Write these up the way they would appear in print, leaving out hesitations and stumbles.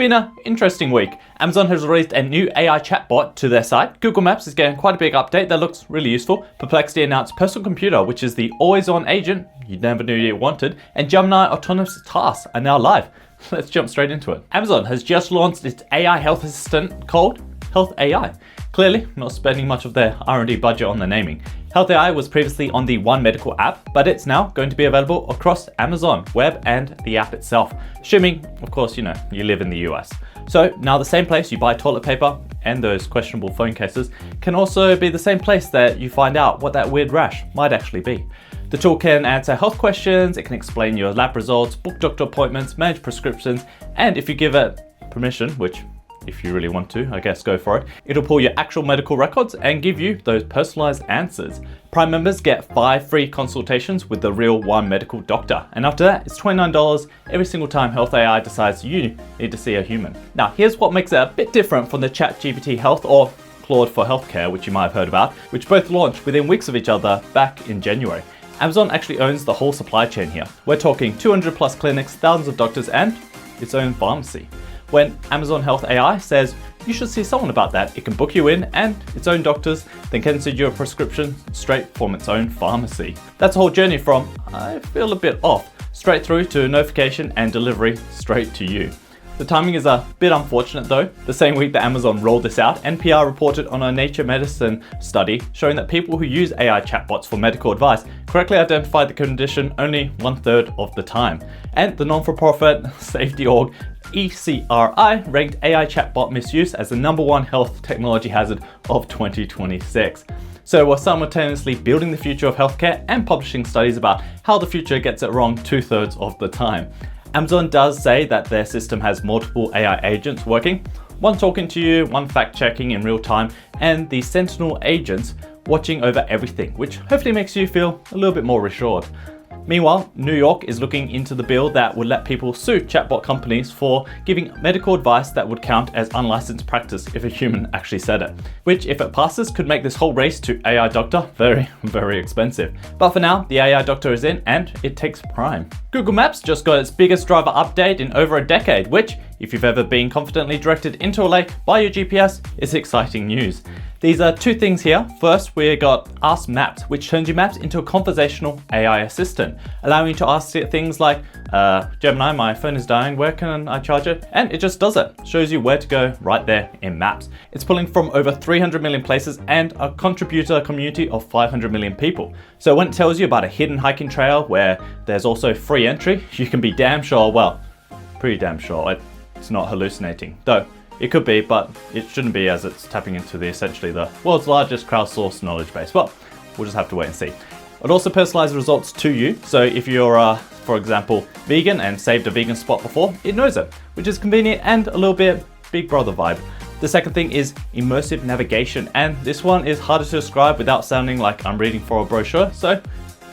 been an interesting week. Amazon has released a new AI chatbot to their site. Google Maps is getting quite a big update that looks really useful. Perplexity announced Personal Computer, which is the always-on agent you never knew you wanted. And Gemini autonomous tasks are now live. Let's jump straight into it. Amazon has just launched its AI health assistant called Health AI. Clearly, not spending much of their R&D budget on the naming. Health AI was previously on the One Medical app, but it's now going to be available across Amazon web and the app itself. Assuming, of course, you live in the US. So now the same place you buy toilet paper and those questionable phone cases can also be the same place that you find out what that weird rash might actually be. The tool can answer health questions, it can explain your lab results, book doctor appointments, manage prescriptions, and if you give it permission, which if you really want to, I guess go for it, it'll pull your actual medical records and give you those personalized answers. Prime members get 5 free consultations with the real One Medical doctor. And after that, it's $29 every single time Health AI decides you need to see a human. Now, here's what makes it a bit different from the ChatGPT Health or Claude for Healthcare, which you might have heard about, which both launched within weeks of each other back in January. Amazon actually owns the whole supply chain here. We're talking 200 plus clinics, thousands of doctors, and its own pharmacy. When Amazon Health AI says you should see someone about that, it can book you in and its own doctors then can send you a prescription straight from its own pharmacy. That's a whole journey from, I feel a bit off, straight through to notification and delivery straight to you. The timing is a bit unfortunate though. The same week that Amazon rolled this out, NPR reported on a Nature Medicine study showing that people who use AI chatbots for medical advice correctly identify the condition only 1/3 of the time. And the non-for-profit safety org ECRI ranked AI chatbot misuse as the #1 health technology hazard of 2026. So we're simultaneously building the future of healthcare and publishing studies about how the future gets it wrong 2/3 of the time. Amazon does say that their system has multiple AI agents working, one talking to you, one fact-checking in real time, and the Sentinel agents watching over everything, which hopefully makes you feel a little bit more reassured. Meanwhile, New York is looking into the bill that would let people sue chatbot companies for giving medical advice that would count as unlicensed practice if a human actually said it, which if it passes could make this whole race to AI doctor very, very expensive. But for now, the AI doctor is in and it takes prime. Google Maps just got its biggest driver update in over a decade, which, if you've ever been confidently directed into a lake by your GPS, is exciting news. These are 2 things here. First, we got Ask Maps, which turns your maps into a conversational AI assistant, allowing you to ask it things like, Gemini, my phone is dying, where can I charge it? And it just does it. Shows you where to go right there in Maps. It's pulling from over 300 million places and a contributor community of 500 million people. So when it tells you about a hidden hiking trail where there's also free entry, you can be damn sure, well, pretty damn sure it's not hallucinating. Though, it could be, but it shouldn't be as it's tapping into essentially the world's largest crowdsourced knowledge base. Well, we'll just have to wait and see. It also personalizes results to you. So if you're, for example, vegan and saved a vegan spot before, it knows it, which is convenient and a little bit Big Brother vibe. The second thing is immersive navigation. And this one is harder to describe without sounding like I'm reading for a brochure. So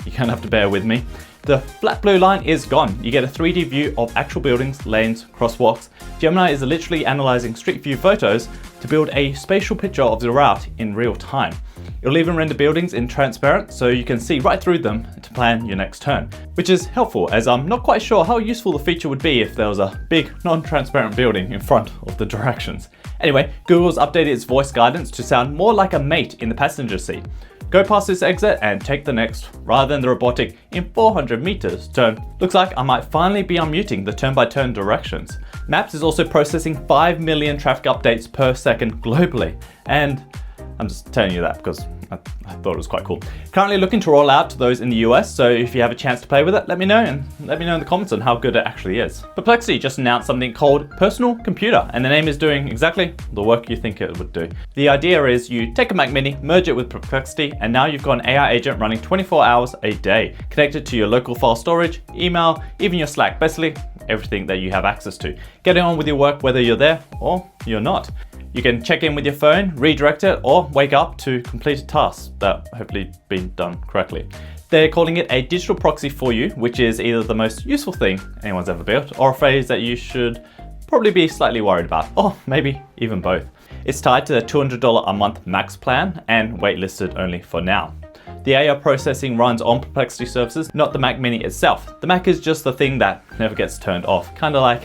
you're gonna have to bear with me. The flat blue line is gone. You get a 3D view of actual buildings, lanes, crosswalks. Gemini is literally analyzing street view photos to build a spatial picture of the route in real time. It'll even render buildings in transparent so you can see right through them to plan your next turn, which is helpful as I'm not quite sure how useful the feature would be if there was a big non-transparent building in front of the directions. Anyway, Google's updated its voice guidance to sound more like a mate in the passenger seat. Go past this exit and take the next, rather than the robotic in 400 meters turn. Looks like I might finally be unmuting the turn-by-turn directions. Maps is also processing 5 million traffic updates per second globally. And I'm just telling you that because I thought it was quite cool. Currently looking to roll out to those in the US, so if you have a chance to play with it, let me know, and let me know in the comments on how good it actually is. Perplexity just announced something called Personal Computer, and the name is doing exactly the work you think it would do. The idea is you take a Mac Mini, merge it with Perplexity, and now you've got an AI agent running 24 hours a day, connected to your local file storage, email, even your Slack, basically everything that you have access to. Getting on with your work whether you're there or you're not. You can check in with your phone, redirect it, or wake up to complete a task that hopefully been done correctly. They're calling it a digital proxy for you, which is either the most useful thing anyone's ever built, or a phrase that you should probably be slightly worried about, or maybe even both. It's tied to the $200 a month max plan and waitlisted only for now. The AI processing runs on Perplexity services, not the Mac Mini itself. The Mac is just the thing that never gets turned off, kind of like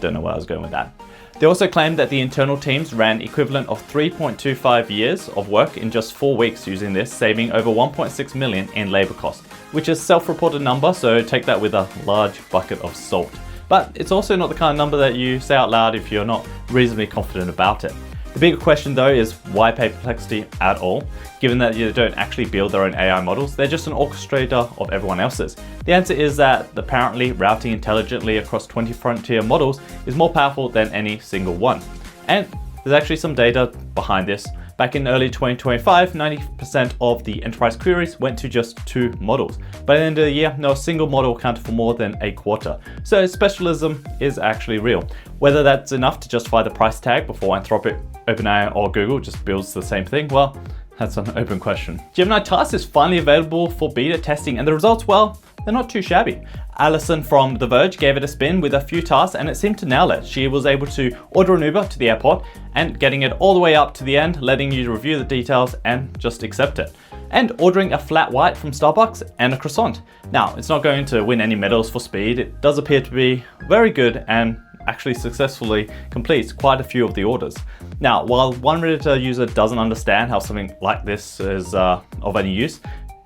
Don't know where I was going with that. They also claimed that the internal teams ran equivalent of 3.25 years of work in just 4 weeks using this, saving over 1.6 million in labor costs, which is a self-reported number, so take that with a large bucket of salt. But it's also not the kind of number that you say out loud if you're not reasonably confident about it. The bigger question though is why pay Perplexity at all? Given that they don't actually build their own AI models, they're just an orchestrator of everyone else's. The answer is that apparently routing intelligently across 20 frontier models is more powerful than any single one. And there's actually some data behind this. Back in early 2025, 90% of the enterprise queries went to just 2 models. By the end of the year, no single model accounted for more than a quarter. So specialism is actually real. Whether that's enough to justify the price tag before Anthropic, OpenAI or Google just builds the same thing, well, that's an open question. Gemini Task is finally available for beta testing, and the results, well, they're not too shabby. Alison from The Verge gave it a spin with a few tasks and it seemed to nail it. She was able to order an Uber to the airport and getting it all the way up to the end, letting you review the details and just accept it. And ordering a flat white from Starbucks and a croissant. Now, it's not going to win any medals for speed. It does appear to be very good and actually successfully completes quite a few of the orders. Now, while one Redditor user doesn't understand how something like this is of any use,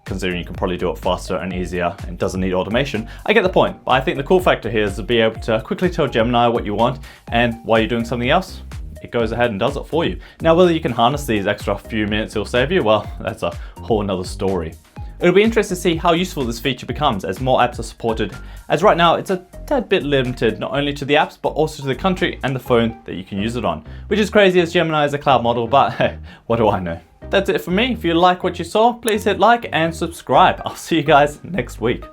considering you can probably do it faster and easier and doesn't need automation, I get the point. But I think the cool factor here is to be able to quickly tell Gemini what you want, and while you're doing something else, it goes ahead and does it for you. Now, whether you can harness these extra few minutes it'll save you, well, that's a whole nother story. It'll be interesting to see how useful this feature becomes as more apps are supported, as right now it's a tad bit limited not only to the apps but also to the country and the phone that you can use it on. Which is crazy as Gemini is a cloud model, but hey, what do I know? That's it for me. If you like what you saw, please hit like and subscribe. I'll see you guys next week.